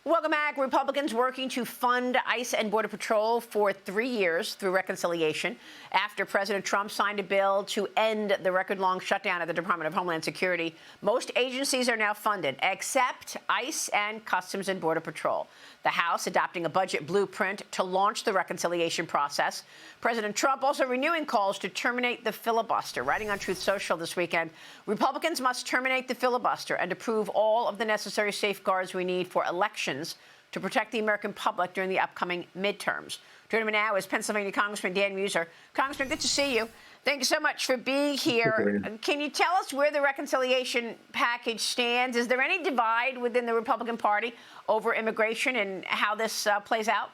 Welcome back. Republicans working to fund ICE and Border Patrol for 3 years through reconciliation after President Trump signed a bill to end the record-long shutdown at the Department of Homeland Security. Most agencies are now funded, except ICE and Customs and Border Patrol. The House adopting a budget blueprint to launch the reconciliation process. President Trump also renewing calls to terminate the filibuster. Writing on Truth Social this weekend, Republicans must terminate the filibuster and approve all of the necessary safeguards we need for elections to protect the American public during the upcoming midterms. Joining me now is Pennsylvania Congressman Dan Meuser. Congressman, good to see you. Thank you so much for being here. Can you tell us where the reconciliation package stands? Is there any divide within the Republican Party over immigration and how this plays out?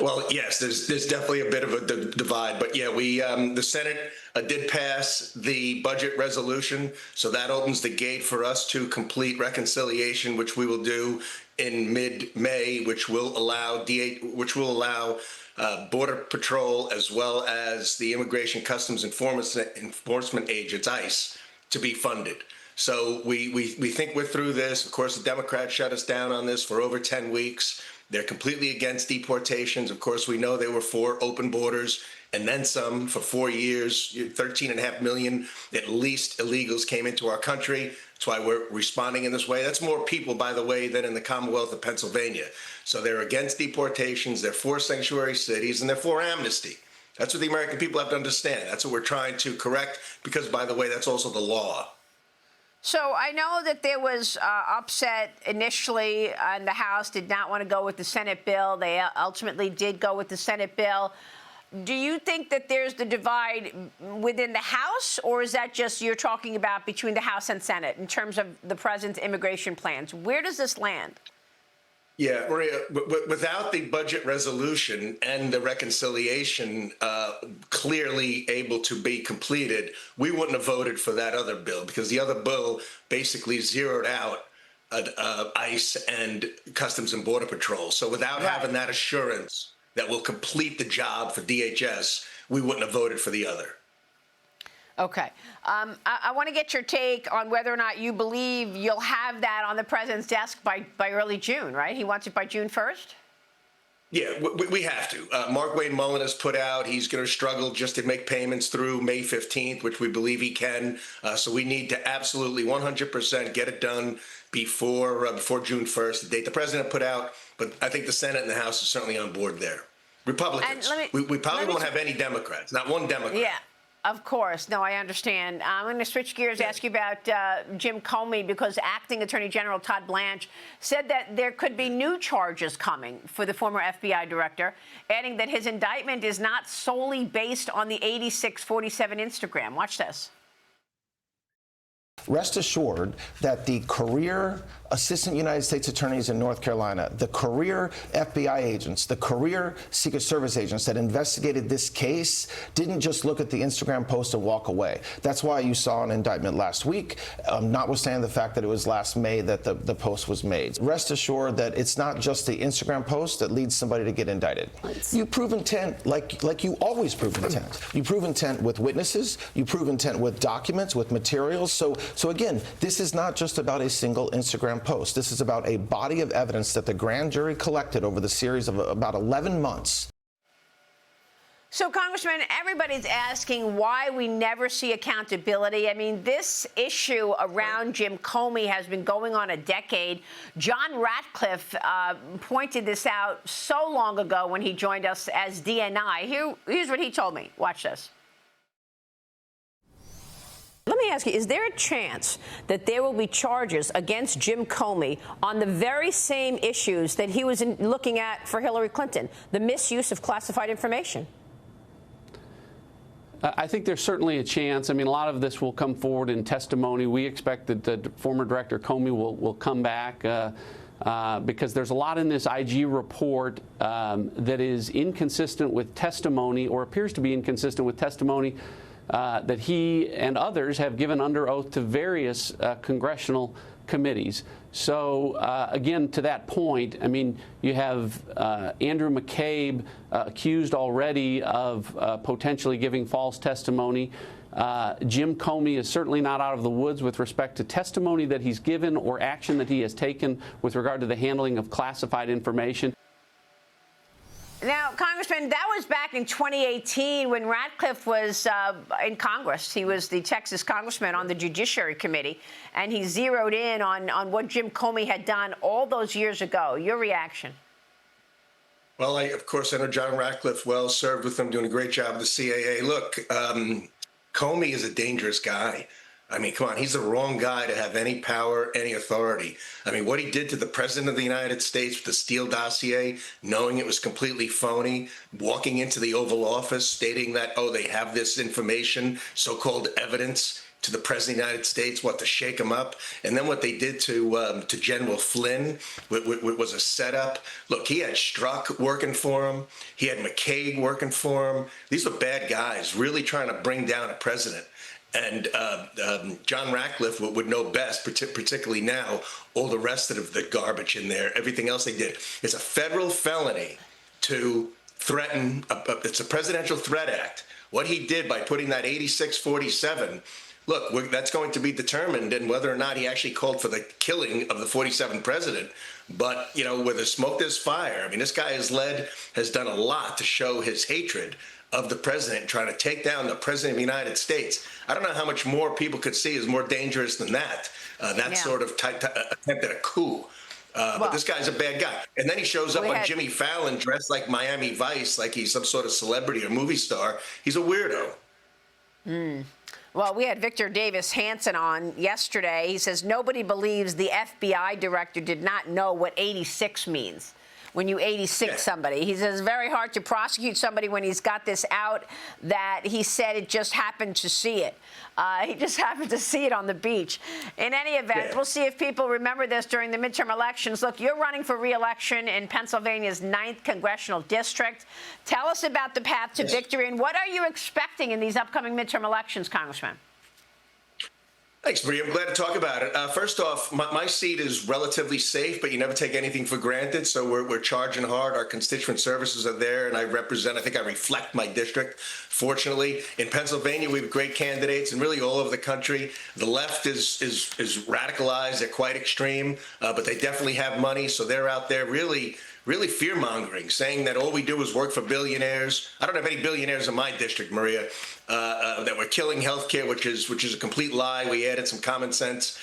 Well, yes, there's definitely a bit of a divide, but yeah, the Senate did pass the budget resolution, so that opens the gate for us to complete reconciliation, which we will do in mid-May, which will allow Border Patrol as well as the Immigration Customs Enforcement agents, ICE, to be funded. So we think we're through this. Of course, the Democrats shut us down on this for over 10 weeks. They're completely against deportations. Of course, we know they were for open borders and then some for 4 years. 13.5 million, at least, illegals came into our country. That's why we're responding in this way. That's more people, by the way, than in the Commonwealth of Pennsylvania. So they're against deportations, they're for sanctuary cities, and they're for amnesty. That's what the American people have to understand. That's what we're trying to correct because, by the way, that's also the law. So I know that there was upset initially, and the House did not want to go with the Senate bill. They ultimately did go with the Senate bill. Do you think that there's the divide within the House, or is that just you're talking about between the House and Senate in terms of the president's immigration plans? Where does this land? Yeah, Maria, without the budget resolution and the reconciliation clearly able to be completed, we wouldn't have voted for that other bill because the other bill basically zeroed out ICE and Customs and Border Patrol. So without having that assurance that we'll complete the job for DHS, we wouldn't have voted for the other. Okay. I want to get your take on whether or not you believe you'll have that on the president's desk by early June, right? He wants it by June 1st? Yeah, we have to. Mark Wayne Mullen has put out he's going to struggle just to make payments through May 15th, which we believe he can. So we need to absolutely 100% get it done before June 1st, the date the president put out. But I think the Senate and the House are certainly on board there. Republicans, we probably won't have any Democrats, not one Democrat. Yeah. Of course. No, I understand. I'm going to switch gears, ask you about Jim Comey, because acting Attorney General Todd Blanche said that there could be new charges coming for the former FBI director, adding that his indictment is not solely based on the 8647 Instagram. Watch this. Rest assured that the career assistant United States attorneys in North Carolina, the career FBI agents, the career Secret Service agents that investigated this case didn't just look at the Instagram post and walk away. That's why you saw an indictment last week, notwithstanding the fact that it was last May that the post was made. Rest assured that it's not just the Instagram post that leads somebody to get indicted. You prove intent like you always prove intent. You prove intent with witnesses, you prove intent with documents, with materials. So again, this is not just about a single Instagram post. This is about a body of evidence that the grand jury collected over the series of about 11 months. So, Congressman, everybody's asking why we never see accountability. I mean, this issue around Jim Comey has been going on a decade. John Ratcliffe pointed this out so long ago when he joined us as DNI. Here's what he told me. Watch this. Let me ask you, is there a chance that there will be charges against Jim Comey on the very same issues that he was looking at for Hillary Clinton, the misuse of classified information? I think there's certainly a chance. I mean, a lot of this will come forward in testimony. We expect that the former Director Comey will come back because there's a lot in this IG report that is inconsistent with testimony or appears to be inconsistent with testimony that he and others have given under oath to various congressional committees. So, again, to that point, I mean, you have Andrew McCabe accused already of potentially giving false testimony. Jim Comey is certainly not out of the woods with respect to testimony that he's given or action that he has taken with regard to the handling of classified information. Now, Congressman, that was back in 2018 when Ratcliffe was in Congress. He was the Texas congressman on the Judiciary Committee, and he zeroed in on what Jim Comey had done all those years ago. Your reaction? Well, of course, I know John Ratcliffe well, served with him, doing a great job with the CAA. Look, Comey is a dangerous guy. I mean, come on, he's the wrong guy to have any power, any authority. I mean, what he did to the president of the United States with the Steele dossier, knowing it was completely phony, walking into the Oval Office stating that, oh, they have this information, so-called evidence to the president of the United States, to shake him up. And then what they did to General Flynn was a setup. Look, he had Strzok working for him. He had McCaig working for him. These were bad guys, really trying to bring down a president. And John Ratcliffe would know best, particularly now, all the rest of the garbage in there, everything else they did. It's a federal felony to threaten, it's a Presidential Threat Act. What he did by putting that 8647, look, that's going to be determined in whether or not he actually called for the killing of the 47th president. But, you know, where there's smoke, there's fire. I mean, this guy has done a lot to show his hatred of the president, trying to take down the president of the United States. I don't know how much more people could see is more dangerous than that. Sort of attempt at a coup. But this guy's a bad guy. And then he shows up on Jimmy Fallon dressed like Miami Vice, like he's some sort of celebrity or movie star. He's a weirdo. Well, we had Victor Davis Hanson on yesterday. He says nobody believes the FBI director did not know what 86 means. When you 86 somebody. He says it's very hard to prosecute somebody when he's got this out, that he said it just happened to see it. He just happened to see it on the beach. In any event, we'll see if people remember this during the midterm elections. Look, you're running for re-election in Pennsylvania's 9th congressional district. Tell us about the path to victory, and what are you expecting in these upcoming midterm elections, Congressman? Thanks, Maria. I'm glad to talk about it. First off, my seat is relatively safe, but you never take anything for granted. So we're charging hard. Our constituent services are there, and I reflect my district. Fortunately, in Pennsylvania, we have great candidates, and really all over the country. The left is radicalized. They're quite extreme, but they definitely have money. So they're out there really fear-mongering, saying that all we do is work for billionaires. I don't have any billionaires in my district, Maria, that we're killing healthcare, which is a complete lie. We added some common sense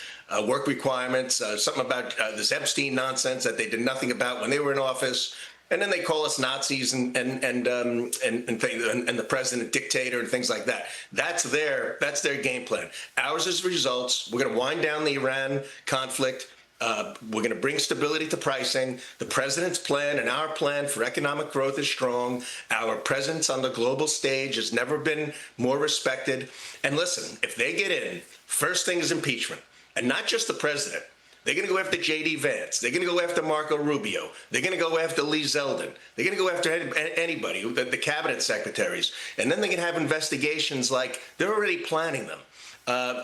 work requirements, something about this Epstein nonsense that they did nothing about when they were in office. And then they call us Nazis and the president dictator and things like that. That's their game plan. Ours is results. We're going to wind down the Iran conflict. We're going to bring stability to pricing. The president's plan and our plan for economic growth is strong. Our presence on the global stage has never been more respected. And listen, if they get in, first thing is impeachment. And not just the president. They're going to go after J.D. Vance. They're going to go after Marco Rubio. They're going to go after Lee Zeldin. They're going to go after anybody, the cabinet secretaries. And then they're going to have investigations like they're already planning them.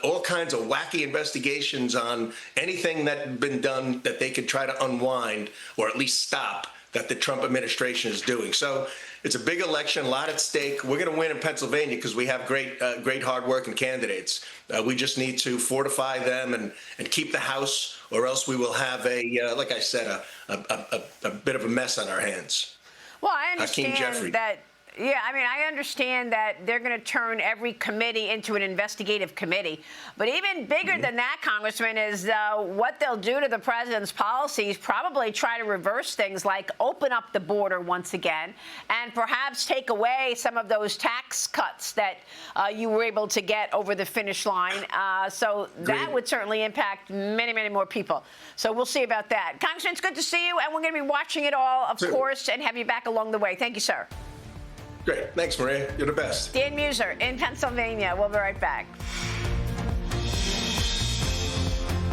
All kinds of wacky investigations on anything that had been done that they could try to unwind or at least stop that the Trump administration is doing. So it's a big election, a lot at stake. We're going to win in Pennsylvania because we have great hard-working candidates. We just need to fortify them and keep the House, or else we will have like I said, a bit of a mess on our hands. Well, I understand that. Yeah, I mean, I understand that they're going to turn every committee into an investigative committee. But even bigger than that, Congressman, is what they'll do to the president's policies, probably try to reverse things like open up the border once again and perhaps take away some of those tax cuts that you were able to get over the finish line. So that would certainly impact many, many more people. So we'll see about that. Congressman, it's good to see you, and we're going to be watching it all, of course, and have you back along the way. Thank you, sir. Great. Thanks, Maria. You're the best. Dan Meuser in Pennsylvania. We'll be right back.